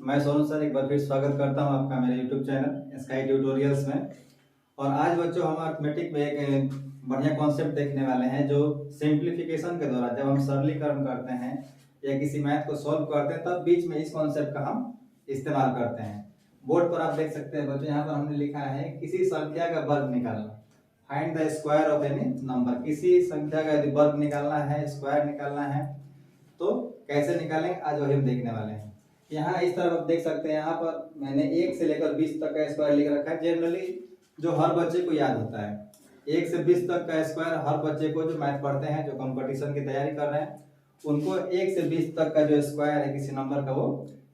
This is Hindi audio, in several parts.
मैं सोनू सर एक बार फिर स्वागत करता हूं आपका मेरे YouTube चैनल स्काई ट्यूटोरियल्स में। और आज बच्चों हम अर्थमेटिक में एक बढ़िया कॉन्सेप्ट देखने वाले हैं जो सिंप्लीफिकेशन के द्वारा जब हम सरलीकरण करते हैं या किसी मैथ को सॉल्व करते हैं तब बीच में इस कॉन्सेप्ट का हम इस्तेमाल करते हैं। बोर्ड पर आप देख सकते हैं बच्चों, यहाँ पर हमने लिखा है किसी संख्या का वर्ग निकालना, find the square of any number. किसी संख्या का यदि वर्ग निकालना है, स्क्वायर निकालना है तो कैसे निकालेंगे आज वही हम देखने वाले हैं। यहाँ इस तरफ आप देख सकते हैं, यहाँ पर मैंने 1 से लेकर 20 तक का स्क्वायर लिख रखा है। जनरली जो हर बच्चे को याद होता है 1 से 20 तक का स्क्वायर, हर बच्चे को जो मैथ पढ़ते हैं, जो कंपटीशन की तैयारी कर रहे हैं, उनको 1 से 20 तक का जो स्क्वायर है किसी नंबर का वो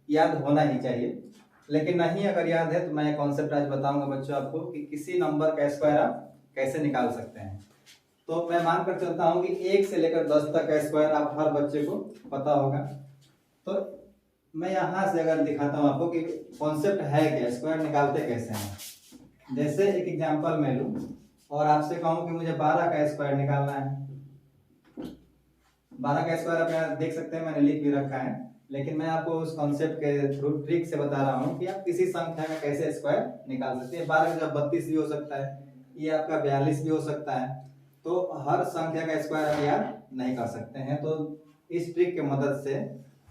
याद होना ही चाहिए। लेकिन नहीं अगर याद है तो मैं कॉन्सेप्ट आज बताऊंगा बच्चों आपको कि किसी नंबर का स्क्वायर आप कैसे निकाल सकते हैं। तो मैं मान कर चलता हूँ कि 1 से लेकर 10 तक का स्क्वायर आप हर बच्चे को पता होगा। तो मैं यहाँ से अगर दिखाता हूँ आपको कि कॉन्सेप्ट है क्या, स्क्वायर निकालते कैसे हैं। जैसे एक एग्जांपल मैं लूँ और आपसे कहूँ कि मुझे 12 का स्क्वायर निकालना है। 12 का स्क्वायर आप यहाँ देख सकते हैं, मैंने लिख भी रखा है, लेकिन मैं आपको उस कॉन्सेप्ट के थ्रू ट्रिक से बता रहा हूँ कि आप किसी संख्या का कैसे स्क्वायर निकाल सकते हैं। 12 का 32 भी हो सकता है, ये आपका 42 भी हो सकता है। तो हर संख्या का स्क्वायर आप याद नहीं कर सकते हैं। तो इस ट्रिक की मदद से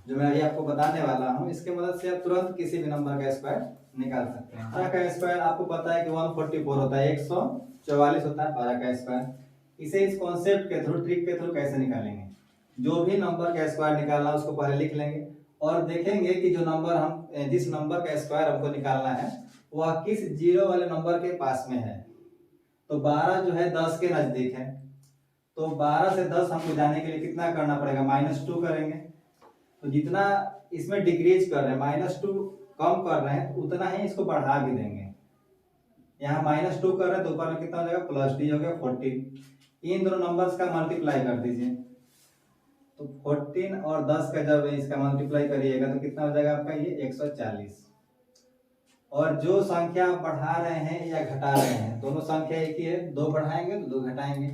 जो मैं अभी आपको बताने वाला हूं, इसके मदद से आप तुरंत किसी भी नंबर का स्क्वायर निकाल सकते हैं। 12 का स्क्वायर आपको पता है कि 144 होता है, 144 होता है 12 का स्क्वायर। इसे इस कॉन्सेप्ट के थ्रू, ट्रिक के थ्रू कैसे निकालेंगे, जो भी नंबर का स्क्वायर निकालना उसको पहले लिख लेंगे और देखेंगे कि जो नंबर हम, जिस नंबर का स्क्वायर हमको निकालना है वह किस जीरो वाले नंबर के पास में है। तो 12 जो है 10 के नजदीक है, तो 12 से 10 हमको जाने के लिए कितना करना पड़ेगा, -2 करेंगे। तो जितना इसमें डिक्रीज कर रहे हैं, -2 कम कर रहे हैं, तो उतना ही इसको बढ़ा भी देंगे। यहाँ -2 कर रहे हैं तो ऊपर में कितना हो जाएगा, +d हो गया 14। इन दोनों नंबर्स का मल्टीप्लाई कर दीजिए। तो 14 और 10 का जब इसका मल्टीप्लाई करिएगा तो कितना हो जाएगा आपका, ये 140। और जो संख्या आप बढ़ा रहे हैं या घटा रहे हैं, दोनों संख्या एक ही है, 2 बढ़ाएंगे तो 2 घटाएंगे,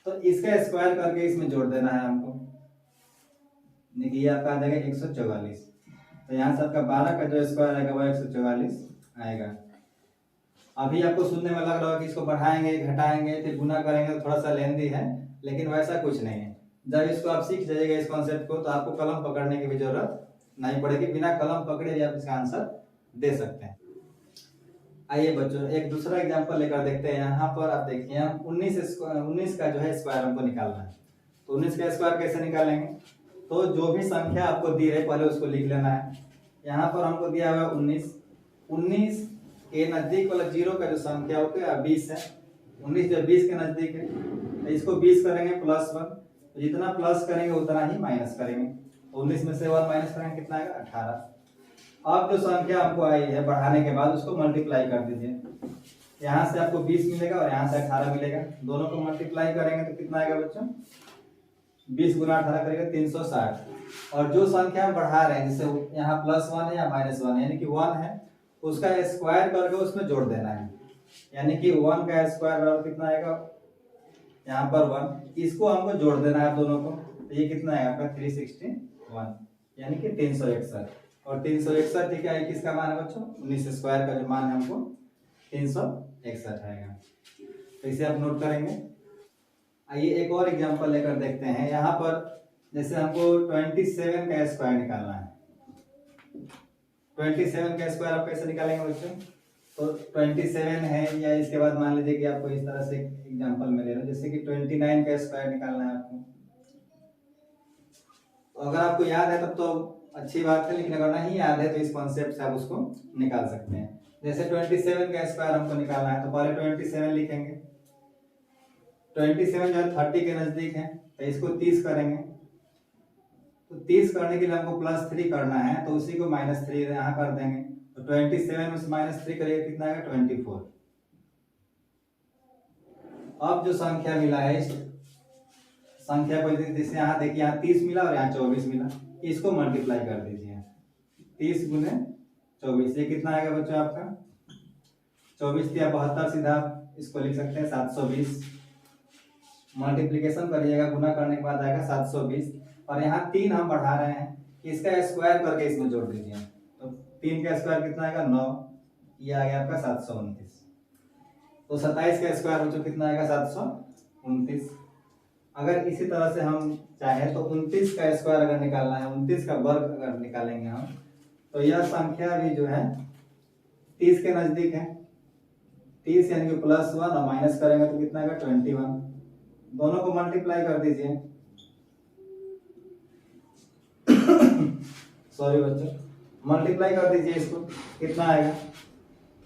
तो इसका स्क्वायर करके इसमें जोड़ देना है हमको। देखिए आपका आ जाएगा 144। तो यहाँ से आपका 12 का जो स्क्वायर आएगा वो 144 आएगा। अभी आपको सुनने में लग रहा है कि इसको बढ़ाएंगे घटाएंगे फिर गुना करेंगे तो थोड़ा सा लेंदी है, लेकिन वैसा कुछ नहीं है। जब इसको आप सीख जाइएगा इस कॉन्सेप्ट को, तो आपको कलम पकड़ने की भी जरूरत नहीं पड़ेगी, बिना कलम पकड़े भी आप इसका आंसर दे सकते हैं। आइए बच्चों एक दूसरा एग्जांपल लेकर देखते हैं। यहाँ पर आप देखिए, हम 19 का जो है स्क्वायर हमको निकालना है। तो 19 का स्क्वायर कैसे निकालेंगे, तो जो भी संख्या आपको दी है पहले उसको लिख लेना है। यहाँ पर हमको दिया हुआ है 19 के नजदीक वाला जीरो का जो संख्या होता है 20 है। 19 जब 20 के नजदीक है तो इसको 20 करेंगे +1, तो जितना प्लस करेंगे उतना ही माइनस करेंगे। तो 19 में से 1 माइनस करेंगे कितना आएगा, 18। अब जो संख्या आपको आई है बढ़ाने के बाद उसको मल्टीप्लाई कर दीजिए। यहाँ से आपको 20 मिलेगा और यहाँ से 18 मिलेगा, दोनों को मल्टीप्लाई करेंगे तो कितना आएगा बच्चों, 20 गुना 18 करेगा 360। और जो संख्या हम बढ़ा रहे हैं, जैसे यहाँ +1 है या -1 है, यानी कि 1 है, उसका स्क्वायर करके उसमें जोड़ देना है। यानी कि 1 का स्क्वायर बराबर कितना आएगा, यहाँ पर 1, इसको हमको जोड़ देना है दोनों को। तो ये कितना है आपका 361, यानी कि 361। और 361 क्या है, किसका मान है बच्चों, 19 स्क्वायर का जो मान है हमको 361 आएगा। तो इसे आप नोट करेंगे। आइए एक और एग्जांपल लेकर देखते हैं। यहाँ पर जैसे हमको 27 का स्क्वायर निकालना है। 27 का स्क्वायर आप कैसे निकालेंगे बच्चों, तो 27 है, या इसके बाद मान लीजिए कि आपको इस तरह से एग्जांपल में ले रहा हूं, जैसे कि 29 का स्क्वायर निकालना है आपको। तो अगर आपको याद है तब तो अच्छी बात है, लेकिन अगर नहीं याद है तो इस कॉन्सेप्ट से आप उसको निकाल सकते हैं। जैसे 27 का स्क्वायर हमको निकालना है, तो पहले 27 लिखेंगे। 27 जो है 30 के नजदीक है, तो इसको 30 करेंगे। तो 30 करने के लिए हमको +3 करना है, तो उसी को -3 यहाँ कर देंगे। तो 27 में से -3 करेगा कितना आएगा, 24। अब जो संख्या मिला है, इस संख्या को जैसे यहाँ देखिए, यहाँ 30 मिला और यहाँ 24 मिला, इसको मल्टीप्लाई कर दीजिए। 30 गुने 24, ये कितना आएगा बच्चों आपका, 24 या 72, सीधा इसको लिख सकते हैं 720। मल्टीप्लीकेशन करिएगा, गुना करने के बाद आएगा 720। और यहाँ 3 हम बढ़ा रहे हैं, इसका स्क्वायर करके इसमें जोड़ दीजिए। तो 3 का स्क्वायर कितना आएगा 9, ये आ गया आपका 729। तो 27 का स्क्वायर बच्चों कितना आएगा 729। अगर इसी तरह से हम चाहे तो 29 का स्क्वायर अगर निकालना है, 29 का वर्ग अगर निकालेंगे हम, तो यह संख्या भी जो है 30 के नजदीक है। 30 यानी कि +1 और माइनस करेंगे तो कितना आएगा 21। दोनों को मल्टीप्लाई कर दीजिए। सॉरी बच्चों, मल्टीप्लाई कर दीजिए इसको, कितना आएगा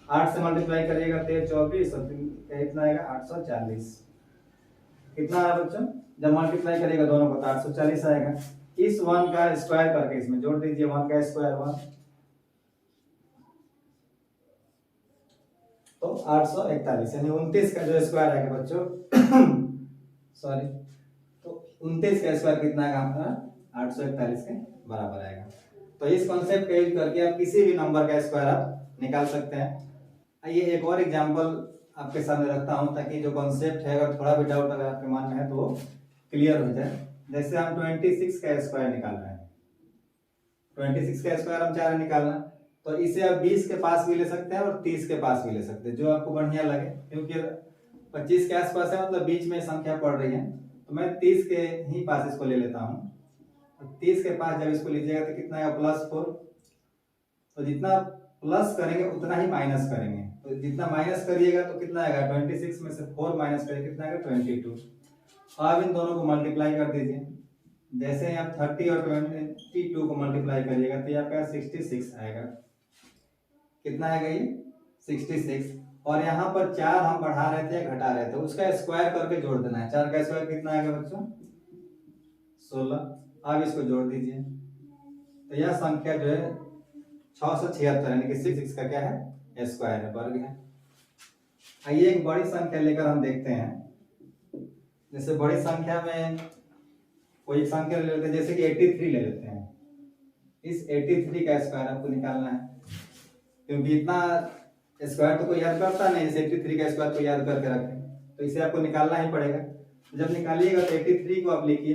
8 से मल्टीप्लाई करिएगा 13 24 और कितना आएगा 840। कितना आया बच्चों, जब मल्टीप्लाई करिएगा दोनों को तो 840 आएगा। इस 1 का स्क्वायर करके इसमें जोड़ दीजिए, 1 का स्क्वायर 1, तो 841 यानी 29 का जो स्क्वायर आएगा बच्चों सॉरी, तो 29 का स्क्वायर कितना आएगा हमारा 841 के बराबर आएगा। तो इस कॉन्सेप्ट का यूज करके आप किसी भी नंबर का स्क्वायर आप निकाल सकते हैं। आइए एक और एग्जांपल आपके सामने रखता हूं ताकि जो कॉन्सेप्ट है अगर थोड़ा भी डाउट अगर आपके मन में है तो क्लियर हो जाए। जैसे हम 26 का स्क्वायर निकाल रहे हैं, 26 का स्क्वायर हम चाह रहे हैं निकालना, तो इसे आप 20 के पास भी ले सकते हैं और 30 के पास भी ले सकते हैं, जो आपको बढ़िया लगे। क्योंकि 25 के आसपास है मतलब बीच में संख्या पड़ रही है, तो मैं 30 के ही पास इसको ले लेता हूँ। 30 के पास जब इसको लीजिएगा तो कितना आएगा +4। तो जितना प्लस करेंगे उतना ही माइनस करेंगे, तो जितना माइनस करिएगा तो कितना आएगा 26 में से 4 माइनस करेंगे कितना आएगा 22। अब इन दोनों को मल्टीप्लाई कर दीजिए। जैसे आप 30 और 22 को मल्टीप्लाई करिएगा तो ये आपका 66 आएगा। कितना आएगा ये 66। और यहाँ पर 4 हम बढ़ा रहे थे या घटा रहे थे, उसका स्क्वायर करके जोड़ देना है। 4 का स्क्वायर कितना आएगा बच्चों 16। अब इसको जोड़ दीजिए तो यह संख्या जो है 676 यानी कि 6 का क्या है स्क्वायर है, वर्ग है। आइए एक बड़ी संख्या लेकर हम देखते हैं। जैसे बड़ी संख्या में कोई एक संख्या ले लेते हैं, जैसे कि 83 ले लेते हैं। इस 83 का स्क्वायर आपको निकालना है, क्योंकि इतना स्क्वायर तो कोई याद करता नहीं, इस 83 का स्क्वायर को याद करके रखें, तो इसे आपको निकालना ही पड़ेगा। जब निकालिएगा तो 83 को आप लिखिए,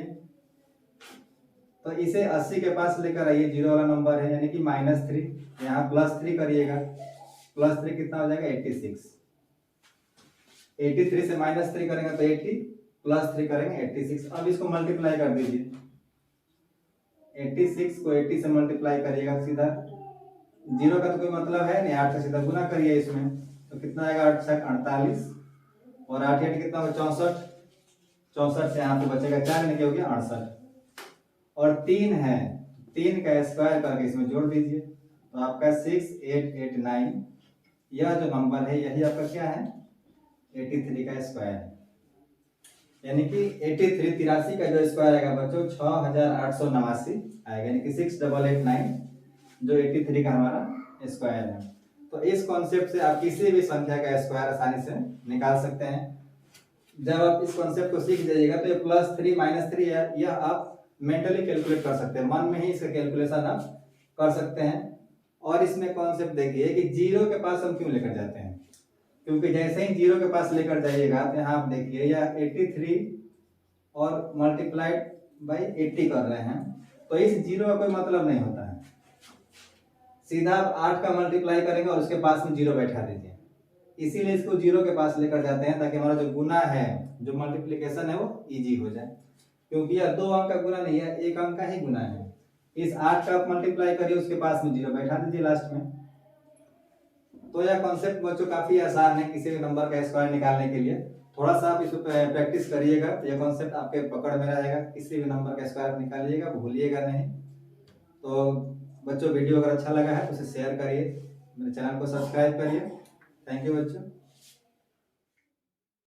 तो इसे 80 के पास लेकर आइए, 0 वाला नंबर है यानी कि -3, यहाँ +3 करिएगा, +3 कितना हो जाएगा 86। 83 से -3 करेंगे तो 80, +3 करेंगे 86। अब इसको मल्टीप्लाई कर दीजिए। 86 को 80 से मल्टीप्लाई करिएगा सीधा, 0 का तो कोई मतलब है नहीं, 8 से सीधा गुना करिए इसमें, तो कितना आएगा 8 से 48 और 8 8 कितना होगा 64। 64 से यहाँ पे बचेगा 4 यानी कि हो गया 68। और 3 है, 3 का स्क्वायर करके इसमें जोड़ दीजिए, तो आपका 6889, यह जो नंबर है यही आपका क्या है 83 का स्क्वायर है। यानी कि 83 का जो स्क्वायर आएगा बच्चों 6889 आएगा, यानी कि 6889 जो 83 का हमारा स्क्वायर है। तो इस कॉन्सेप्ट से आप किसी भी संख्या का स्क्वायर आसानी से निकाल सकते हैं। जब आप इस कॉन्सेप्ट को सीख जाइएगा तो ये +3 -3 है, यह आप मेंटली कैलकुलेट कर सकते हैं, मन में ही इसका कैलकुलेशन आप कर सकते हैं। और इसमें कॉन्सेप्ट देखिए कि 0 के पास हम क्यों लेकर जाते हैं, क्योंकि जैसे ही 0 के पास लेकर जाइएगा तो यहाँ आप देखिए यह 83 और मल्टीप्लाइड बाई 80 कर रहे हैं, तो इस 0 का कोई मतलब नहीं होता है। सीधा आप 8 का मल्टीप्लाई करेंगे और उसके पास में 0 बैठा दीजिए, इसीलिए इसको 0 के पास लेकर जाते हैं ताकि हमारा जो गुना है, जो मल्टीप्लिकेशन है वो इजी हो जाए। क्योंकि यह 2 अंक का गुना नहीं है, 1 अंक का ही गुना है। इस 8 का आप मल्टीप्लाई करिए, उसके पास में 0 बैठा दीजिए लास्ट में। तो यह कॉन्सेप्ट बच्चों काफी आसान है किसी भी नंबर का स्क्वायर निकालने के लिए। थोड़ा सा आप इसको प्रैक्टिस करिएगा, यह कॉन्सेप्ट आपके पकड़ में रहेगा। किसी भी नंबर का स्क्वायर निकालिएगा, भूलिएगा नहीं। तो बच्चों वीडियो अगर अच्छा लगा है तो उसे शेयर करिए, मेरे चैनल को सब्सक्राइब करिए। थैंक यू बच्चों।